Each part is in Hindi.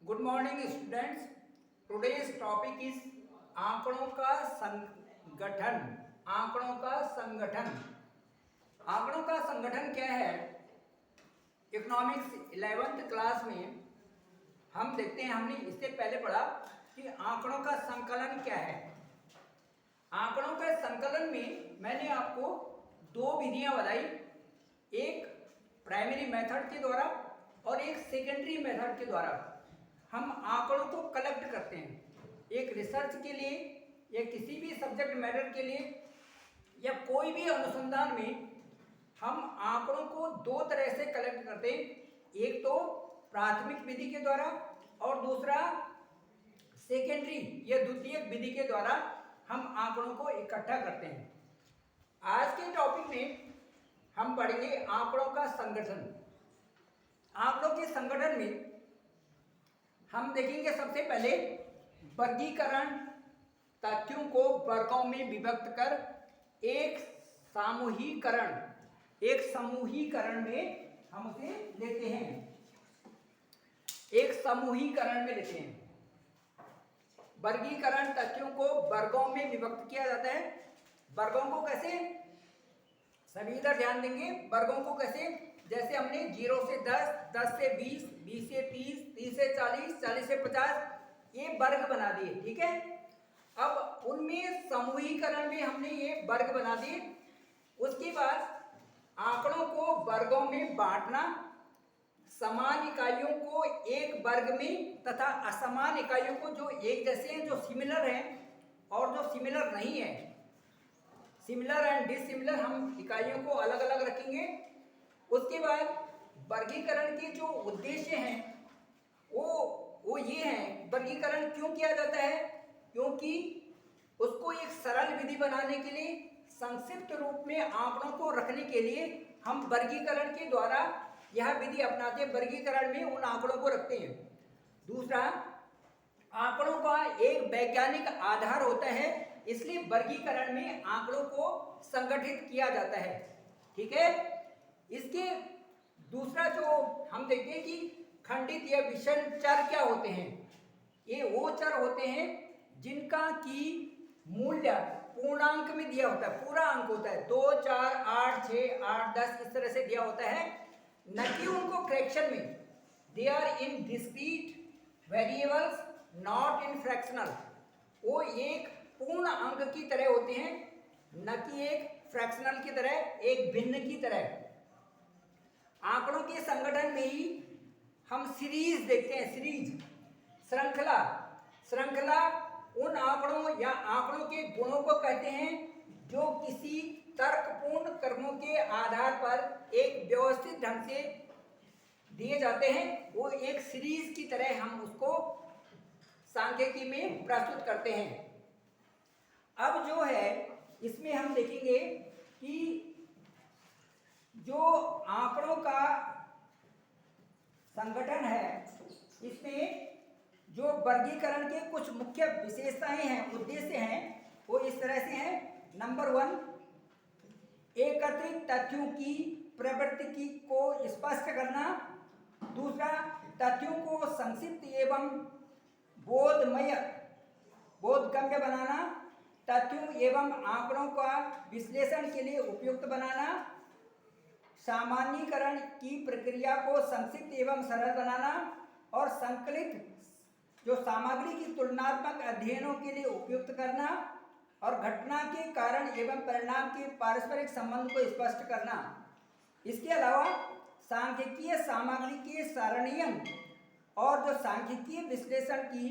Good morning students. Today's topic is आंकड़ों का संगठन। आंकड़ों का संगठन। आंकड़ों का संगठन क्या है? इकोनॉमिक्स 11th क्लास में हम देखते हैं, हमने इससे पहले पढ़ा कि आंकड़ों का संकलन क्या है। आंकड़ों के संकलन में मैंने आपको दो विधियां बताई, एक प्राइमरी मेथड के द्वारा और एक सेकेंडरी मेथड के द्वारा हम आंकड़ों को कलेक्ट करते हैं। एक रिसर्च के लिए या किसी भी सब्जेक्ट मैटर के लिए या कोई भी अनुसंधान में हम आंकड़ों को दो तरह से कलेक्ट करते हैं, एक तो प्राथमिक विधि के द्वारा और दूसरा सेकेंडरी या द्वितीयक विधि के द्वारा हम आंकड़ों को इकट्ठा करते हैं। आज के टॉपिक में हम पढ़ेंगे आंकड़ों का संगठन। आंकड़ों के संगठन में हम देखेंगे सबसे पहले वर्गीकरण, तथ्यों को वर्गों में विभक्त कर एक समूहीकरण में हम उसे लेते हैं। एक समूहीकरण में लेते हैं। वर्गीकरण, तथ्यों को वर्गों में विभक्त किया जाता है। वर्गों को कैसे? सभी इधर ध्यान देंगे। वर्गों को कैसे? जैसे हमने 0 से 10, 10 से 20, 20 से 30, 30 से 40, 40 से 50 ये वर्ग बना दिए। ठीक है। अब उनमें समूहीकरण में हमने ये वर्ग बना दिए। उसके बाद आंकड़ों को वर्गों में बांटना, समान इकाइयों को एक वर्ग में तथा असमान इकाइयों को जो एक जैसे हैं, जो सिमिलर हैं और जो सिमिलर नहीं है, सिमिलर एंड डिसिमिलर, हम इकाइयों को अलग अलग रखेंगे। उसके बाद वर्गीकरण के जो उद्देश्य हैं वो ये हैं। वर्गीकरण क्यों किया जाता है? क्योंकि उसको एक सरल विधि बनाने के लिए, संक्षिप्त रूप में आंकड़ों को रखने के लिए हम वर्गीकरण के द्वारा यह विधि अपनाते हैं। वर्गीकरण में उन आंकड़ों को रखते हैं। दूसरा, आंकड़ों का एक वैज्ञानिक आधार होता है, इसलिए वर्गीकरण में आंकड़ों को संगठित किया जाता है। ठीक है। इसके दूसरा जो हम देखते हैं कि खंडित या विषम चर क्या होते हैं? ये वो चर होते हैं जिनका की मूल्य पूर्णांक में दिया होता है, पूरा अंक होता है, 2, 4, 8, 6, 8, 10 इस तरह से दिया होता है, न कि उनको फ्रैक्शन में। They are in discrete variables not in fractional. वो एक पूर्ण अंक की तरह होते हैं, न कि एक फ्रैक्शनल की तरह, एक भिन्न की तरह। आंकड़ों के संगठन में ही हम सीरीज देखते हैं। सीरीज, श्रृंखला उन आंकड़ों या आंकड़ों के गुणों को कहते हैं जो किसी तर्कपूर्ण क्रमों के आधार पर एक व्यवस्थित ढंग से दिए जाते हैं। वो एक सीरीज की तरह हम उसको सांख्यिकी में प्रस्तुत करते हैं। अब जो है इसमें हम देखेंगे कि जो आंकड़ों का संगठन है, इसमें जो वर्गीकरण के कुछ मुख्य विशेषताएं हैं, उद्देश्य हैं, वो इस तरह से हैं। नंबर 1, एकत्रित तथ्यों की प्रवृत्ति को स्पष्ट करना। दूसरा, तथ्यों को संक्षिप्त एवं बोधगम्य बनाना। तथ्यों एवं आंकड़ों का विश्लेषण के लिए उपयुक्त बनाना। सामान्यीकरण की प्रक्रिया को संक्षिप्त एवं सरल बनाना और संकलित जो सामग्री की तुलनात्मक अध्ययनों के लिए उपयुक्त करना और घटना के कारण एवं परिणाम के पारस्परिक संबंध को स्पष्ट करना। इसके अलावा सांख्यिकीय सामग्री के सारणीयन और जो सांख्यिकीय विश्लेषण की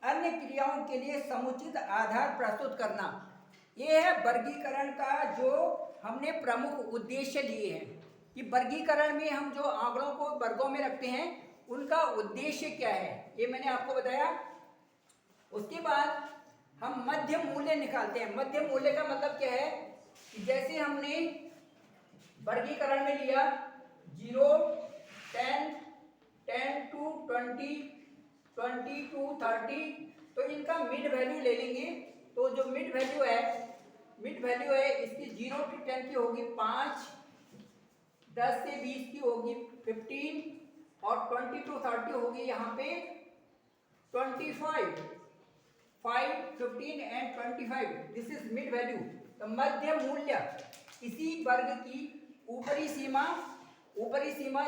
अन्य क्रियाओं के लिए समुचित आधार प्रस्तुत करना। ये है वर्गीकरण का जो हमने प्रमुख उद्देश्य लिए हैं कि वर्गीकरण में हम जो आंकड़ों को वर्गों में रखते हैं उनका उद्देश्य क्या है, ये मैंने आपको बताया। उसके बाद हम मध्य मूल्य निकालते हैं। मध्य मूल्य का मतलब क्या है कि जैसे हमने वर्गीकरण में लिया 0, 10, 10 to 20, 20 to 30, तो इनका मिड वैल्यू ले लेंगे। तो जो मिड वैल्यू है इसकी 0 to 10 की होगी 5, 10 से 20 की होगी 15 और 20 to 30 होगी यहाँ पे 25, 5, 15 and 25, this is mid value. तो मध्य मूल्य किसी वर्ग की ऊपरी सीमा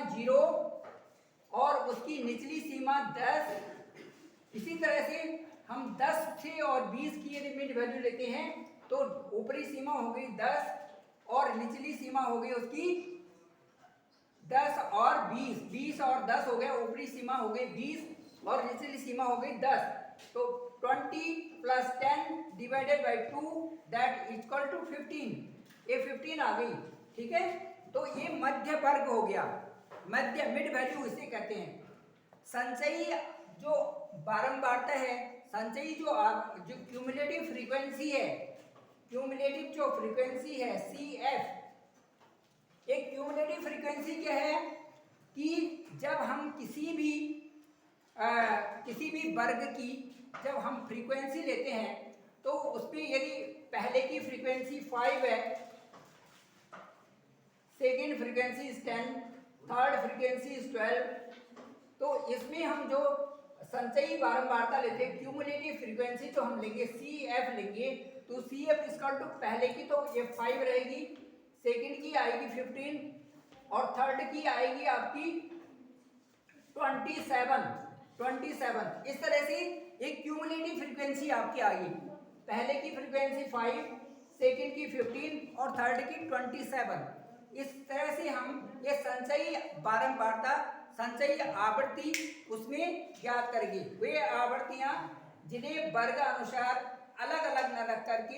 0 और उसकी निचली सीमा 10। इसी तरह से हम 10 से और 20 की यदि मिड वैल्यू लेते हैं तो ऊपरी सीमा हो गई 10 और निचली सीमा हो गई उसकी 10 और 20, 20 और 10 हो गया, ऊपरी सीमा हो गई 20 और निचली सीमा हो गई 10। तो 20 plus 10 divided by 2 that equal to 15, ये 15 आ गई। ठीक है, तो ये मध्य वर्ग हो गया, मध्य मिड वैल्यू इसे कहते हैं। संचयी जो बारंबारता है, संचयी जो क्यूमुलेटिव फ्रीक्वेंसी है, क्यूमुलेटिव जो फ्रीक्वेंसी है CF, एक क्यूमुलेटिव फ्रीक्वेंसी क्या है कि जब हम किसी भी वर्ग की जब हम फ्रीक्वेंसी लेते हैं तो उसमें यदि पहले की फ्रीक्वेंसी 5 है, second frequency is 10, third frequency is 12, तो इसमें हम जो संचयी बारंबारता लेते हैं, क्यूमुलेटिव फ्रीक्वेंसी जो हम लेंगे CF लेंगे, तो CF इक्वल टू पहले की तो ये 5 रहेगी, सेकंड की आएगी 15 और थर्ड की आएगी आपकी 27। इस तरह से एक क्यूमुलेटिव फ्रीक्वेंसी आपकी आ गई, पहले की फ्रीक्वेंसी 5, सेकंड की 15 और थर्ड की 27। इस तरह से हम ये संचयी बारंबारता, संचयी आवृत्ति उसमें ज्ञात करेंगे। वे आवृत्तियां जिन्हें वर्ग अनुसार अलग अलग न रख करके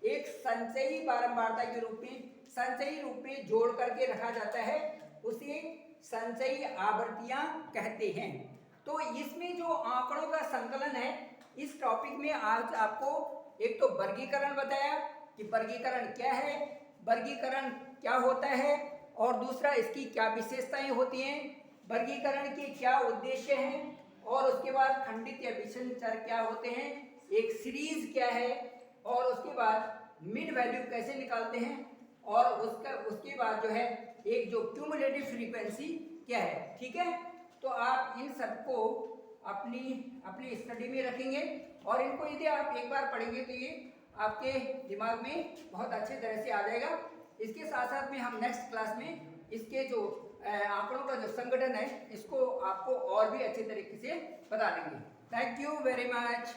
एक संचयी बारंबारता के रूप में, संचयी रूप में जोड़ करके रखा जाता है, उसे संचयी आवृत्तियां कहते हैं। तो इसमें जो आंकड़ों का संकलन है, इस टॉपिक में आज आपको एक तो वर्गीकरण बताया कि वर्गीकरण क्या है, वर्गीकरण क्या होता है, और दूसरा इसकी क्या विशेषताएं होती हैं, वर्गीकरण के क्या उद्देश्य हैं, और उसके बाद खंडित या विषम चर क्या होते हैं, एक सीरीज क्या है, और उसके बाद मिड वैल्यू कैसे निकालते हैं, और उसके बाद जो है एक जो क्यूमुलेटिव फ्रीक्वेंसी क्या है। ठीक है, तो आप इन सबको अपनी स्टडी में रखेंगे और इनको यदि आप एक बार पढ़ेंगे तो ये आपके दिमाग में बहुत अच्छे तरह से आ जाएगा। इसके साथ साथ में हम नेक्स्ट क्लास में इसके जो आंकड़ों का जो संगठन है इसको आपको और भी अच्छे तरीके से बता देंगे। Thank you very much.